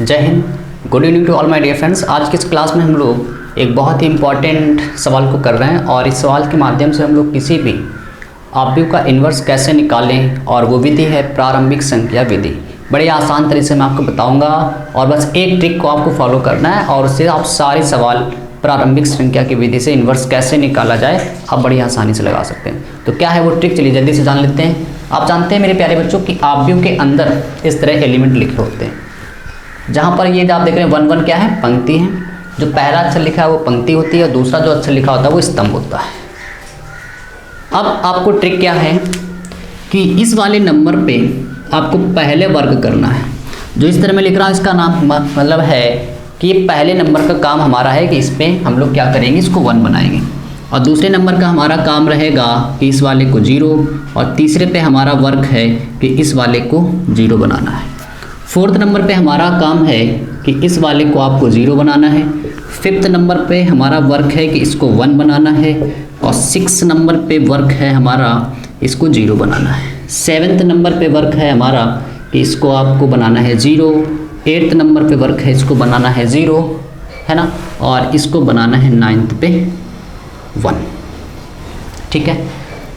जय Hind, good evening to all my dear friends. आज की इस क्लास में हम लोग एक बहुत ही इम्पॉर्टेंट सवाल को कर रहे हैं और इस सवाल के माध्यम से हम लोग किसी भी आव्यूह का इन्वर्स कैसे निकालें और वो विधि है प्रारंभिक संख्या विधि। बड़े आसान तरीके से मैं आपको बताऊंगा और बस एक ट्रिक को आपको फॉलो करना है और उससे आप सारे सवाल प्रारंभिक संख्या की विधि से इन्वर्स कैसे निकाला जाए आप बड़ी आसानी से लगा सकते हैं। तो क्या है वो ट्रिक, चलिए जल्दी से जान लेते हैं। आप जानते हैं मेरे प्यारे बच्चों कि आव्यूह के अंदर इस तरह एलिमेंट लिखे होते हैं। जहाँ पर ये आप देख रहे हैं 1 1 क्या है, पंक्ति है। जो पहला अक्षर लिखा है वो पंक्ति होती है और दूसरा जो अक्षर लिखा होता है वो स्तंभ होता है। अब आपको ट्रिक क्या है कि इस वाले नंबर पे आपको पहले वर्ग करना है। जो इस तरह मैं लिख रहा हूँ इसका नाम मतलब है कि ये पहले नंबर का काम हमारा है कि इस पर हम लोग क्या करेंगे, इसको 1 बनाएंगे। और दूसरे नंबर का हमारा काम रहेगा कि इस वाले को 0 और तीसरे पे हमारा वर्क है कि इस वाले को 0 बनाना है। फोर्थ नंबर पे हमारा काम है कि इस वाले को आपको 0 बनाना है। फिफ्थ नंबर पे हमारा वर्क है कि इसको 1 बनाना है और 6 नंबर पे वर्क है हमारा इसको 0 बनाना है। 7th नंबर पे वर्क है हमारा कि इसको आपको बनाना है 0। 8th नंबर पे वर्क है इसको बनाना है 0, है ना, और इसको बनाना है 9th पे 1। ठीक है,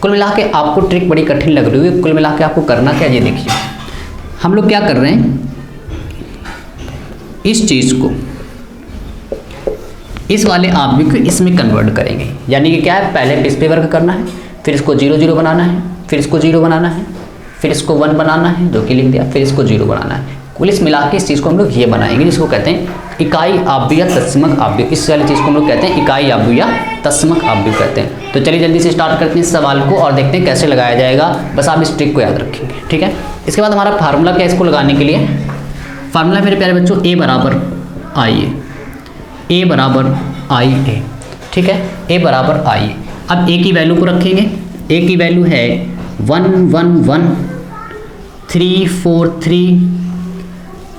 कुल मिला के आपको ट्रिक बड़ी कठिन लग रही है। कुल मिला के आपको करना क्या, ये देखिए हम लोग क्या कर रहे हैं, इस चीज़ को इस वाले आव्यूह को इसमें कन्वर्ट करेंगे। यानी कि क्या है, पहले इस पे वर्क करना है, फिर इसको 0 0 बनाना है, फिर इसको 0 बनाना है, फिर इसको 1 बनाना है जो कि लिख दिया, फिर इसको 0 बनाना है। कुल इस मिला के इस चीज़ को हम लोग ये बनाएंगे जिसको कहते हैं इकाई आव्यूह या तत्समक आव्यूह। इस वाली चीज़ को हम लोग कहते हैं इकाई आव्यूह या तत्समक आव्यूह कहते हैं। तो चलिए जल्दी से स्टार्ट करते हैं इस सवाल को और देखते हैं कैसे लगाया जाएगा। बस आप इस ट्रिक को याद रखेंगे, ठीक है। इसके बाद हमारा फार्मूला क्या है इसको लगाने के लिए, फार्मूला मेरे प्यारे बच्चों a बराबर आई ए बराबर आई ए, ठीक है, a बराबर आई ए। अब a की वैल्यू को रखेंगे। a की वैल्यू है 1 1 1 3 4 3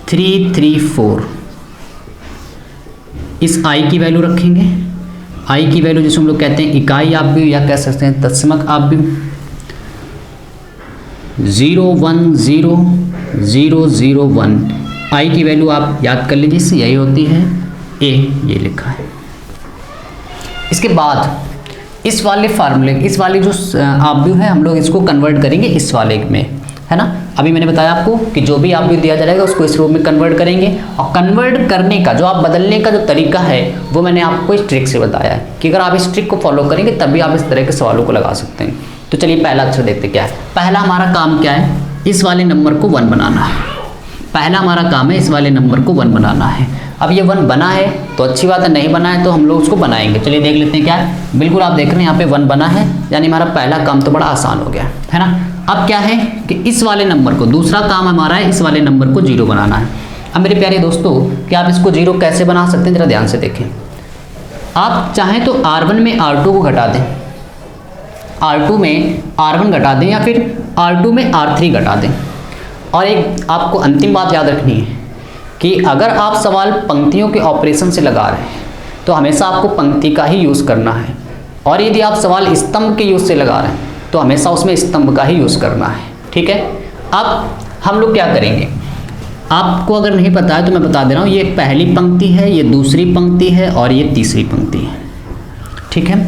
3 3 4। इस i की वैल्यू रखेंगे। i की वैल्यू जिसे हम लोग कहते हैं इकाई आव्यूह या कह सकते हैं तत्समक आव्यूह। 0 1 0 0 0 1। i की वैल्यू आप याद कर लीजिए, इससे यही होती है a, ये लिखा है। इसके बाद इस वाले फार्मूले इस वाले जो आव्यूह है हम लोग इसको कन्वर्ट करेंगे इस वाले में, है ना। अभी मैंने बताया आपको कि जो भी आव्यूह दिया जाएगा उसको इस रूप में कन्वर्ट करेंगे और कन्वर्ट करने का जो आप बदलने का जो तरीका है वो मैंने आपको इस ट्रिक से बताया है कि अगर आप इस ट्रिक को फॉलो करेंगे तभी आप इस तरह के सवालों को लगा सकते हैं। तो चलिए पहला अक्षर देखते क्या है। पहला हमारा काम क्या है, इस वाले नंबर को 1 बनाना है। पहला हमारा काम है इस वाले नंबर को 1 बनाना है। अब ये 1 बना है तो अच्छी बात है, नहीं बना है तो हम लोग उसको बनाएंगे। चलिए देख लेते हैं क्या है। बिल्कुल आप देख रहे हैं यहाँ पे 1 बना है, यानी हमारा पहला काम तो बड़ा आसान हो गया, है ना। अब क्या है कि इस वाले नंबर को, दूसरा काम हमारा है इस वाले नंबर को 0 बनाना है। अब मेरे प्यारे दोस्तों कि आप इसको 0 कैसे बना सकते हैं जरा ध्यान से देखें। आप चाहें तो R1 में R2 को घटा दें, R2 में R1 घटा दें या फिर R2 में R3 घटा दें। और एक आपको अंतिम बात याद रखनी है कि अगर आप सवाल पंक्तियों के ऑपरेशन से लगा रहे हैं तो हमेशा आपको पंक्ति का ही यूज़ करना है, और यदि आप सवाल स्तंभ के यूज़ से लगा रहे हैं तो हमेशा उसमें स्तंभ का ही यूज़ करना है, ठीक है। अब हम लोग क्या करेंगे, आपको अगर नहीं पता है तो मैं बता दे रहा हूँ। ये पहली पंक्ति है, ये दूसरी पंक्ति है और ये तीसरी पंक्ति है, ठीक है।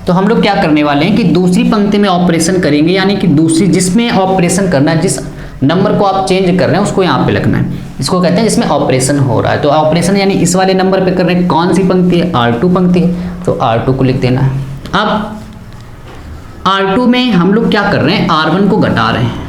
तो हम लोग क्या करने वाले हैं कि दूसरी पंक्ति में ऑपरेशन करेंगे, यानी कि दूसरी जिसमें ऑपरेशन करना है, जिस नंबर को आप चेंज कर रहे हैं उसको यहाँ पे लिखना है। इसको कहते हैं जिसमें ऑपरेशन हो रहा है। तो ऑपरेशन यानी इस वाले नंबर पे कर रहे हैं, कौन सी पंक्ति है, R2 पंक्ति है, तो R2 को लिख देना है। अब R2 में हम लोग क्या कर रहे हैं, R1 को घटा रहे हैं।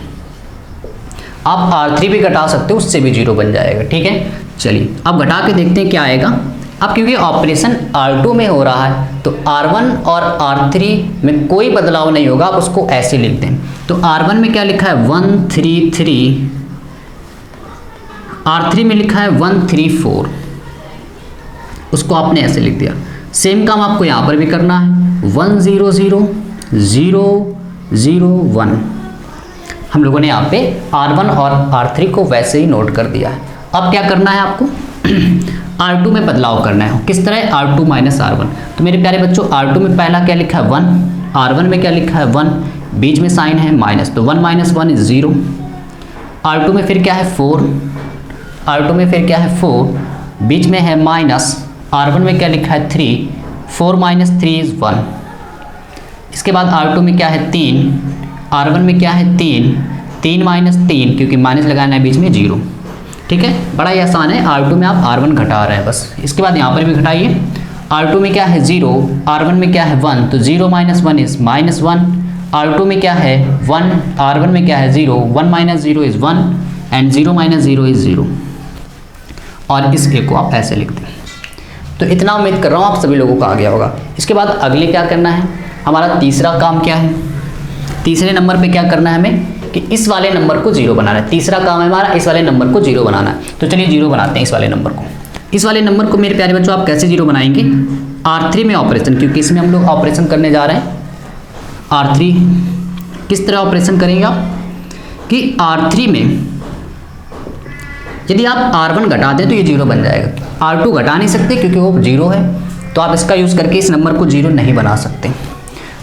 आप R3 भी घटा सकते हो, उससे भी 0 बन जाएगा, ठीक है। चलिए अब घटा के देखते हैं क्या आएगा। अब क्योंकि ऑपरेशन R2 में हो रहा है तो R1 और R3 में कोई बदलाव नहीं होगा, आप उसको ऐसे लिख दें। तो R1 में क्या लिखा है 1 3 3, R3 में लिखा है 1 3 4, उसको आपने ऐसे लिख दिया। सेम काम आपको यहाँ पर भी करना है, 1 0 0 0 0 1। हम लोगों ने यहाँ पे R1 और R3 को वैसे ही नोट कर दिया है। अब क्या करना है आपको R2 में बदलाव करना है। किस तरह, R2 माइनस R1। तो मेरे प्यारे बच्चों R2 में पहला क्या लिखा है 1, R1 में क्या लिखा है 1, बीच में साइन है माइनस, तो 1 - 1 इज 0। R2 में फिर क्या है 4, R2 में फिर क्या है 4, बीच में है माइनस, R1 में क्या लिखा है 3, 4 माइनस 3 इज 1। इसके बाद R2 में क्या है 3, R1 में क्या है 3, 3 माइनस 3, क्योंकि माइनस लगाना है बीच में 0। ठीक है, बड़ा ही आसान है। R2 में आप R1 घटा रहे हैं बस। इसके बाद यहाँ पर भी घटाइए। R2 में क्या है 0, R1 में क्या है 1, तो 0 माइनस 1 इज माइनस 1। R2 में क्या है 1, R1 में क्या है 0, 1 minus 0 is 1 and 0 minus 0 is 0। और इस ए को आप ऐसे लिख दें। तो इतना उम्मीद कर रहा हूँ आप सभी लोगों को आ गया होगा। इसके बाद अगले क्या करना है, हमारा तीसरा काम क्या है, तीसरे नंबर पे क्या करना है हमें कि इस वाले नंबर को 0 बनाना है। तीसरा काम है हमारा इस वाले नंबर को 0 बनाना है। तो चलिए 0 बनाते हैं इस वाले नंबर को। इस वाले नंबर को मेरे प्यारे बच्चों आप कैसे 0 बनाएंगे, R3 में ऑपरेशन, क्योंकि इसमें हम लोग ऑपरेशन करने जा रहे हैं। R3 किस तरह ऑपरेशन करेंगे आप कि R3 में यदि आप R1 घटा दें तो ये 0 बन जाएगा। R2 घटा नहीं सकते क्योंकि वो 0 है, तो आप इसका यूज़ करके इस नंबर को 0 नहीं बना सकते।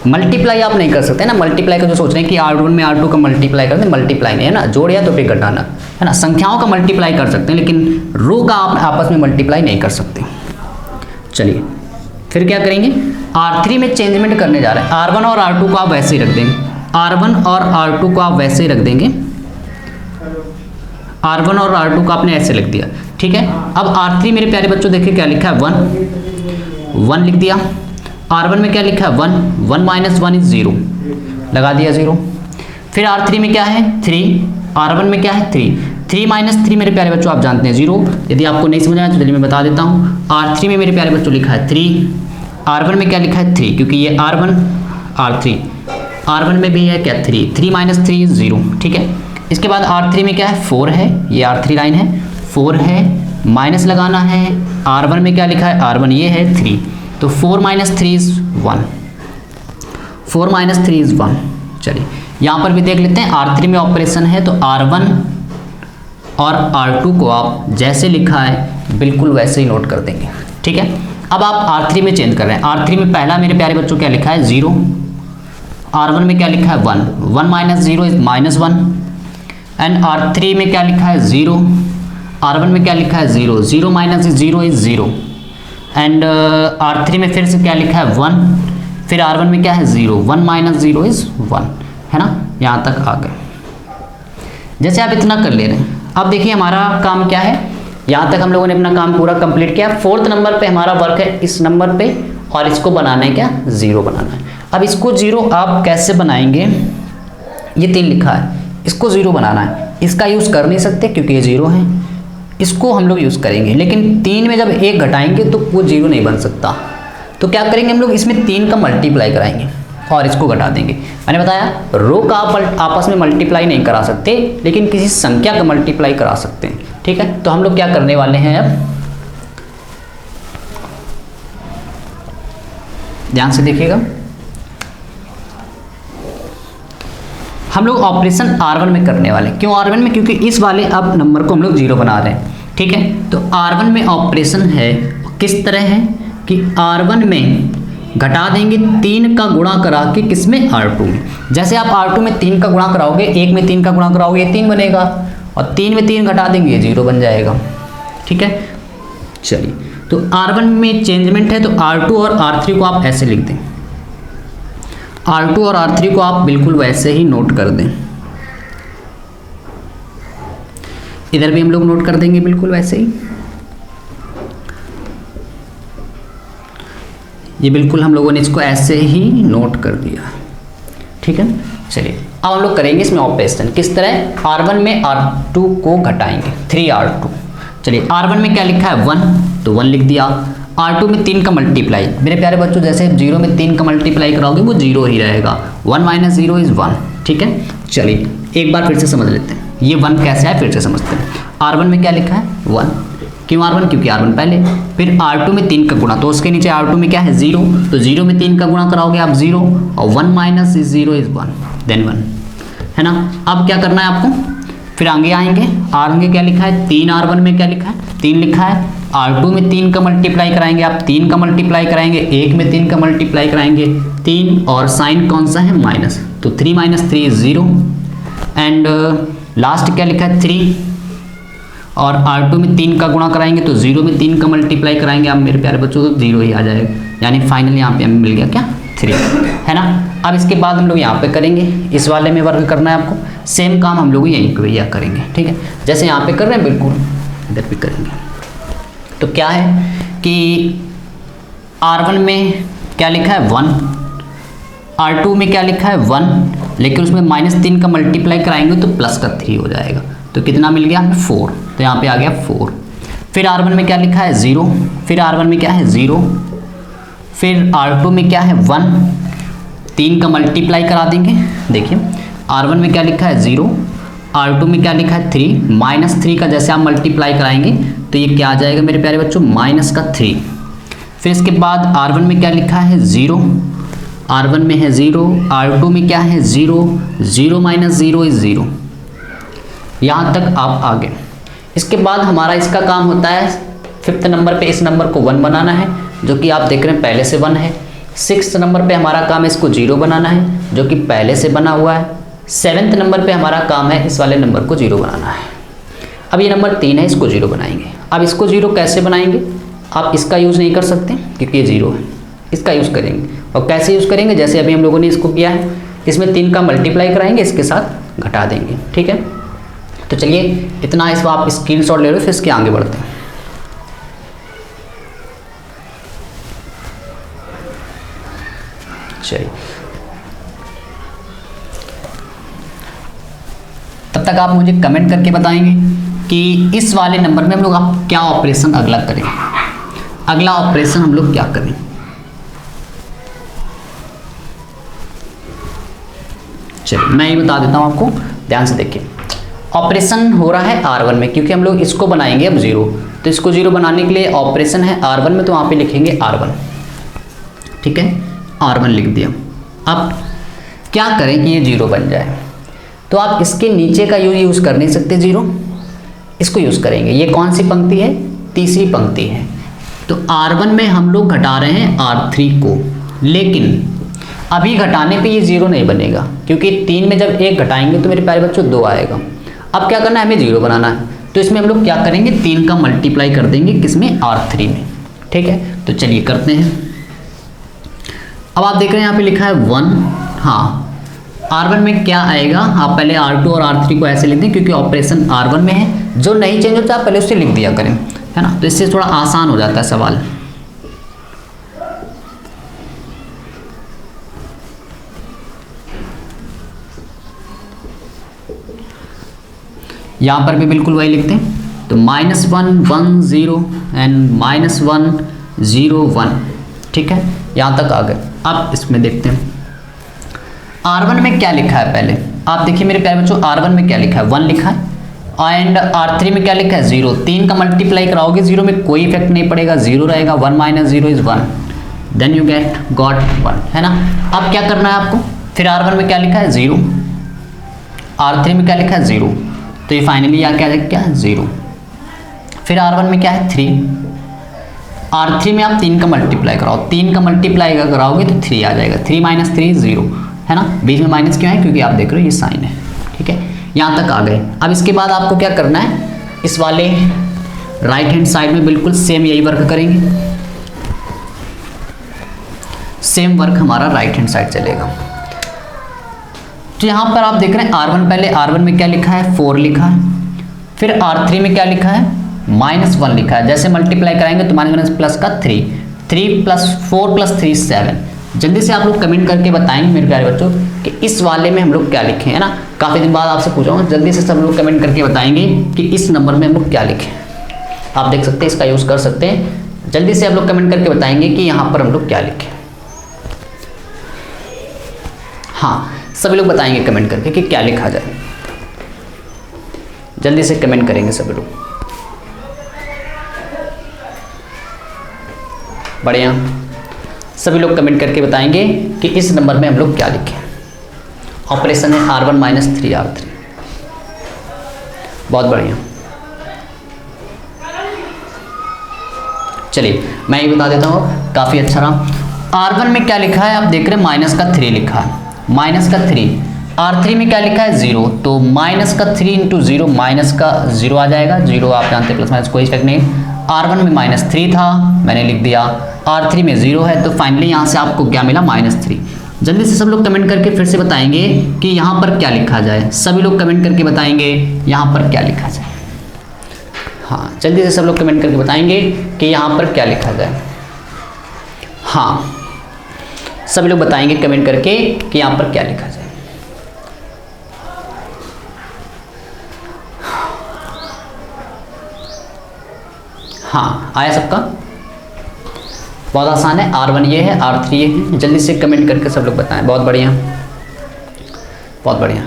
मल्टीप्लाई आप नहीं कर सकते ना, मल्टीप्लाई का जो सोच रहे हैं कि R1 में R2 का मल्टीप्लाई कर दें, मल्टीप्लाई नहीं है ना, जोड़ या तो फिर घटाना है ना। संख्याओं का मल्टीप्लाई कर सकते हैं लेकिन रो का आप आपस में मल्टीप्लाई नहीं कर सकते। चलिए फिर क्या करेंगे, R3 में चेंजमेंट करने जा रहे हैं। R1 और R2 को आप वैसे ही रख देंगे, R1 और R2 को आप वैसे ही रख देंगे। R1 और R2 को आपने ऐसे लिख दिया, ठीक है। अब R3 मेरे प्यारे बच्चों देखिए क्या लिखा है 1 लिख दिया। R1 में क्या लिखा है 1 माइनस 1 इज 0, लगा दिया 0। फिर R3 में क्या है 3, R1 में क्या है 3 माइनस 3 मेरे प्यारे बच्चों आप जानते हैं 0। यदि आपको नहीं समझ आया तो चलिए मैं बता देता हूँ। R3 में मेरे प्यारे बच्चों लिखा है 3, R1 में क्या लिखा है 3, क्योंकि ये R1 R3, R1 में भी है क्या 3 माइनस 3 इज 0, ठीक है। इसके बाद R3 में क्या है 4 है, ये R3 लाइन है 4 है, माइनस लगाना है। R1 में क्या लिखा है R1 ये है 3, तो 4 माइनस 3 इज 1, 4 माइनस 3 इज 1। चलिए यहाँ पर भी देख लेते हैं। R3 में ऑपरेशन है तो R1 और R2 को आप जैसे लिखा है बिल्कुल वैसे ही नोट कर देंगे, ठीक है। अब आप R3 में चेंज कर रहे हैं। R3 में पहला मेरे प्यारे बच्चों क्या लिखा है 0, R1 में क्या लिखा है 1 minus 0 is minus 1 and R3 में क्या लिखा है 0, R1 में क्या लिखा है 0 माइनस 0 इज 0 एंड R3 में फिर से क्या लिखा है 1, फिर R1 में क्या है 1 माइनस 0 इज 1, है ना। यहाँ तक आ गए। जैसे आप इतना कर ले रहे हैं, अब देखिए हमारा काम क्या है, यहाँ तक हम लोगों ने अपना काम पूरा कंप्लीट किया। 4th नंबर पे हमारा वर्क है इस नंबर पे, और इसको बनाना है क्या 0 बनाना है। अब इसको 0 आप कैसे बनाएंगे, ये 3 लिखा है, इसको 0 बनाना है। इसका यूज़ कर नहीं सकते क्योंकि ये 0 है, इसको हम लोग यूज़ करेंगे, लेकिन 3 में जब 1 घटाएंगे तो वो 0 नहीं बन सकता। तो क्या करेंगे हम लोग, इसमें 3 का मल्टीप्लाई कराएंगे और इसको घटा देंगे। मैंने बताया रो का आप आपस में मल्टीप्लाई नहीं करा सकते, लेकिन किसी संख्या का मल्टीप्लाई करा सकते हैं, ठीक है। तो हम लोग क्या करने वाले हैं, अब ध्यान से देखिएगा। हम लोग ऑपरेशन R1 में करने वाले। क्यों R1 में, क्योंकि इस वाले अब नंबर को हम लोग 0 बना रहे हैं, ठीक है। तो R1 में ऑपरेशन है किस तरह है कि R1 में घटा देंगे 3 का गुणा करा के, किसमें R2 में। जैसे आप R2 में 3 का गुणा कराओगे, 1 में 3 का गुणा कराओगे 3 बनेगा, और 3 में 3 घटा देंगे ये 0 बन जाएगा, ठीक है। चलिए तो R1 में चेंजमेंट है तो R2 और R3 को आप ऐसे लिख दें, R2 और R3 को आप बिल्कुल वैसे ही नोट कर दें। इधर भी हम लोग नोट कर देंगे बिल्कुल वैसे ही, ये बिल्कुल हम लोगों ने इसको ऐसे ही नोट कर दिया, ठीक है। चलिए अब हम लोग करेंगे इसमें ऑपरेशन किस तरह, R1 में R2 को घटाएंगे 3R2। चलिए R1 में क्या लिखा है 1, तो 1 लिख दिया। R2 में 3 का मल्टीप्लाई, मेरे प्यारे बच्चों जैसे 0 में 3 का मल्टीप्लाई कराओगे वो 0 ही रहेगा, 1 माइनस 0 इज 1, ठीक है। चलिए एक बार फिर से समझ लेते हैं ये 1 कैसे है, फिर से समझते हैं। R1 में क्या लिखा है 1, क्यों R1, क्योंकि R1 पहले। फिर R2 में 3 का गुणा, तो उसके नीचे R2 में क्या है 0, तो 0 में 3 का गुणा कराओगे आप 0, और 1 माइनस 0 इज 1, देन 1, है ना। अब क्या करना है आपको, फिर आगे आएंगे। आगे क्या लिखा है 3, R1 में क्या लिखा है 3 लिखा है। R2 में 3 का मल्टीप्लाई कराएंगे आप, 3 का मल्टीप्लाई कराएंगे, 1 में 3 का मल्टीप्लाई कराएंगे 3, और साइन कौन सा है माइनस, तो 3 माइनस 3 इज 0 एंड लास्ट क्या लिखा है 3, और R2 में 3 का गुणा कराएंगे तो 0 में 3 का मल्टीप्लाई कराएंगे आप मेरे प्यारे बच्चों तो 0 ही आ जाएगा, यानी फाइनल यहाँ पे हमें मिल गया क्या 3, है ना। अब इसके बाद हम लोग यहाँ पे करेंगे, इस वाले में वर्ग करना है आपको, सेम काम हम लोग यहीं पे भैया करेंगे, ठीक है। जैसे यहाँ पे कर रहे हैं बिल्कुल इधर भी करेंगे। तो क्या है कि R1 में क्या लिखा है 1, R2 में क्या लिखा है 1, लेकिन उसमें -3 का मल्टीप्लाई कराएंगे तो प्लस का 3 हो जाएगा, तो कितना मिल गया हमें 4, तो यहाँ पे आ गया 4। फिर R1 में क्या लिखा है 0, फिर R1 में क्या है 0, फिर R2 में क्या है 1, 3 का मल्टीप्लाई करा देंगे। देखिए R1 में क्या लिखा है 0, R2 में क्या लिखा है 3, -3 का जैसे आप मल्टीप्लाई कराएंगे तो ये क्या आ जाएगा मेरे प्यारे बच्चों -3। फिर इसके बाद R1 में क्या लिखा है 0, R1 में है 0, R2 में क्या है 0, 0 - 0 इज 0। यहाँ तक आप आ गए। इसके बाद हमारा इसका काम होता है 5th नंबर पे इस नंबर को 1 बनाना है, जो कि आप देख रहे हैं पहले से 1 है। 6th नंबर पे हमारा काम है इसको 0 बनाना है, जो कि पहले से बना हुआ है। 7th नंबर पे हमारा काम है इस वाले नंबर को 0 बनाना है। अब ये नंबर 3 है, इसको 0 बनाएंगे। अब इसको 0 कैसे बनाएंगे, आप इसका यूज़ नहीं कर सकते क्योंकि ये 0 है, इसका यूज़ करेंगे। और कैसे यूज़ करेंगे, जैसे अभी हम लोगों ने इसको किया है, इसमें 3 का मल्टीप्लाई कराएंगे, इसके साथ घटा देंगे, ठीक है। तो चलिए इतना इस आप स्क्रीनशॉट ले लो, फिर इसके आगे बढ़ते हैं। चलिए तब तक आप मुझे कमेंट करके बताएंगे कि इस वाले नंबर में हम लोग आप क्या ऑपरेशन अगला करें, अगला ऑपरेशन हम लोग क्या करें। चलिए मैं ये बता देता हूँ आपको, ध्यान से देखिए। ऑपरेशन हो रहा है R1 में, क्योंकि हम लोग इसको बनाएंगे अब 0, तो इसको 0 बनाने के लिए ऑपरेशन है R1 में, तो वहाँ पे लिखेंगे R1, ठीक है, R1 लिख दिया। अब क्या करें कि ये 0 बन जाए, तो आप इसके नीचे का यूज़ कर नहीं सकते 0, इसको यूज़ करेंगे। ये कौन सी पंक्ति है, तीसरी पंक्ति है। तो R1 में हम लोग घटा रहे हैं R3 को, लेकिन अभी घटाने पे ये 0 नहीं बनेगा, क्योंकि 3 में जब 1 घटाएंगे तो मेरे प्यारे बच्चों 2 आएगा। अब क्या करना है, हमें 0 बनाना है, तो इसमें हम लोग क्या करेंगे, 3 का मल्टीप्लाई कर देंगे, किसमें, R3 में, ठीक है। तो चलिए करते हैं। अब आप देख रहे हैं यहाँ पे लिखा है 1, हाँ R1 में क्या आएगा, आप पहले R2 और R3 को ऐसे लिख दें, क्योंकि ऑपरेशन R1 में है, जो नहीं चेंज होता आप पहले उससे लिख दिया करें, है ना, तो इससे थोड़ा आसान हो जाता है सवाल। यहाँ पर भी बिल्कुल वही लिखते हैं, तो -1 1 0 एंड -1 0 1, ठीक है, यहाँ तक आ गए। अब इसमें देखते हैं R1 में क्या लिखा है, पहले आप देखिए मेरे प्यारे बच्चों, R1 में क्या लिखा है 1 लिखा है, एंड R3 में क्या लिखा है 0, 3 का मल्टीप्लाई कराओगे 0 में कोई इफेक्ट नहीं पड़ेगा, 0 रहेगा, 1 - 0 इज 1, देन यू गॉट 1, है ना। अब क्या करना है आपको, फिर R1 में क्या लिखा है 0, R3 में क्या लिखा है 0, तो ये फाइनली क्या है 0। फिर R1 में क्या है 3, R3 में आप 3 का मल्टीप्लाई कराओ, 3 का मल्टीप्लाई कराओगे तो 3 आ जाएगा, 3 - 3 0, है ना, बीच में माइनस क्यों है, क्योंकि आप देख रहे हो ये साइन है, ठीक है। यहाँ तक आ गए। अब इसके बाद आपको क्या करना है, इस वाले राइट हैंड साइड में बिल्कुल सेम यही वर्क करेंगे, सेम वर्क हमारा राइट हैंड साइड चलेगा। तो यहाँ पर आप देख रहे हैं R1, पहले R1 में क्या लिखा है 4 लिखा है, फिर R3 में क्या लिखा है -1 लिखा है, जैसे मल्टीप्लाई कराएंगे तो माइनस प्लस का 3 + 4 + 3 7। जल्दी से आप लोग कमेंट करके बताएंगे मेरे प्यारे बच्चों कि इस वाले में हम लोग क्या लिखें, है ना, काफ़ी दिन बाद आपसे पूछा, जल्दी से सब लोग कमेंट करके बताएंगे कि इस नंबर में हम लोग क्या लिखें। आप देख सकते हैं, इसका यूज़ कर सकते हैं, जल्दी से आप लोग कमेंट करके बताएंगे कि यहाँ पर हम लोग क्या लिखें। हाँ, सभी लोग बताएंगे कमेंट करके कि क्या लिखा जाए, जल्दी से कमेंट करेंगे सभी लोग, बढ़िया। सभी लोग कमेंट करके बताएंगे कि इस नंबर में हम लोग क्या लिखें। ऑपरेशन है R1 - 3 R3, बहुत बढ़िया। चलिए मैं ये बता देता हूँ, काफ़ी अच्छा रहा। R1 में क्या लिखा है, आप देख रहे हैं -3 लिखा है, -3। R3 में क्या लिखा है 0, तो माइनस का 3 इंटू 0 माइनस का 0 आ जाएगा। 0 आप जानते हैं प्लस माइनस कोई इफेक्ट नहीं। R1 में -3 था, मैंने लिख दिया। R3 में 0 है, तो फाइनली यहाँ से आपको क्या मिला -3। जल्दी से सब लोग कमेंट करके फिर से बताएंगे कि यहाँ पर क्या लिखा जाए। सभी लोग कमेंट करके बताएंगे यहाँ पर क्या लिखा जाए। हाँ, जल्दी से सब लोग कमेंट करके बताएंगे कि यहाँ पर क्या लिखा जाए। हाँ, सभी लोग बताएंगे कमेंट करके कि यहाँ पर क्या लिखा जाए। हाँ, आया सबका? बहुत आसान है। R1 ये है, R3 ये है। जल्दी से कमेंट करके सब लोग बताएं। बहुत बढ़िया, बहुत बढ़िया।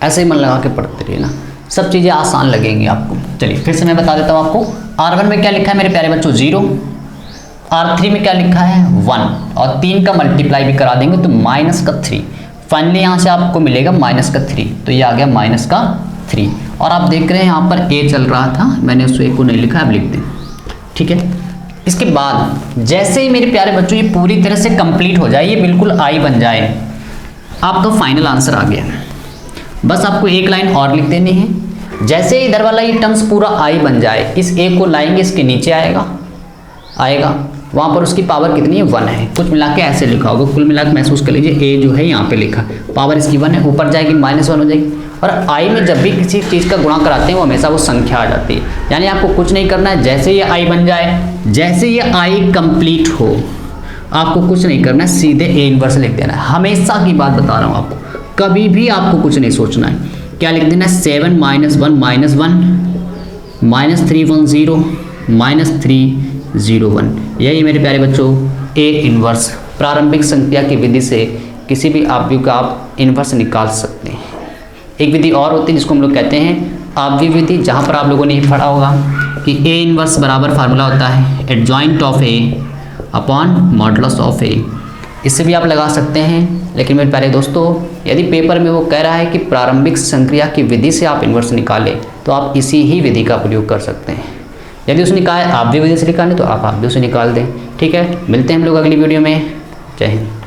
ऐसे ही मन लगा के पढ़ते रहिए ना, सब चीज़ें आसान लगेंगी आपको। चलिए फिर से मैं बता देता हूँ आपको। R1 में क्या लिखा है मेरे प्यारे बच्चों 0, R3 में क्या लिखा है 1, और 3 का मल्टीप्लाई भी करा देंगे तो -3। फाइनली यहाँ से आपको मिलेगा -3, तो ये आ गया -3। और आप देख रहे हैं यहाँ पर A चल रहा था, मैंने उस A को नहीं लिखा, अब लिख दें, ठीक है। इसके बाद जैसे ही मेरे प्यारे बच्चों ये पूरी तरह से कंप्लीट हो जाए, ये बिल्कुल I बन जाए, आपका फाइनल आंसर आ गया। बस आपको एक लाइन और लिख देनी है। जैसे ही इधर वाला ये टर्म्स पूरा I बन जाए, इस A को लाएंगे, इसके नीचे आएगा वहाँ पर उसकी पावर कितनी है 1 है। कुछ मिला के ऐसे लिखा होगा, कुल मिला के महसूस कर लीजिए। A जो है यहाँ पे लिखा, पावर इसकी 1 है, ऊपर जाएगी -1 हो जाएगी। और I में जब भी किसी चीज़ का गुणा कराते हैं वो हमेशा वो संख्या आ जाती है। यानी आपको कुछ नहीं करना है, जैसे ये I बन जाए, जैसे ये I कंप्लीट हो, आपको कुछ नहीं करना है, सीधे A इनवर्स लिख देना है। हमेशा की बात बता रहा हूँ आपको, कभी भी आपको कुछ नहीं सोचना है। क्या लिख देना है 7 - 1 -1 -3 0 1। यही मेरे प्यारे बच्चों A इनवर्स प्रारंभिक संख्या की विधि से किसी भी आव्यूह का आप इनवर्स निकाल सकते हैं। एक विधि और होती है जिसको हम लोग कहते हैं आव्यूह विधि, जहाँ पर आप लोगों ने पढ़ा होगा कि A इनवर्स बराबर फार्मूला होता है adjoint of A upon modulus of A। इससे भी आप लगा सकते हैं, लेकिन मेरे प्यारे दोस्तों यदि पेपर में वो कह रहा है कि प्रारंभिक संक्रिया की विधि से आप इनवर्स निकालें, तो आप इसी ही विधि का प्रयोग कर सकते हैं। यदि उसने कहा है आव्यूह विधि से निकालें, तो आप आव्यूह से निकाल दें। ठीक है, मिलते हैं हम लोग अगली वीडियो में। जय हिंद।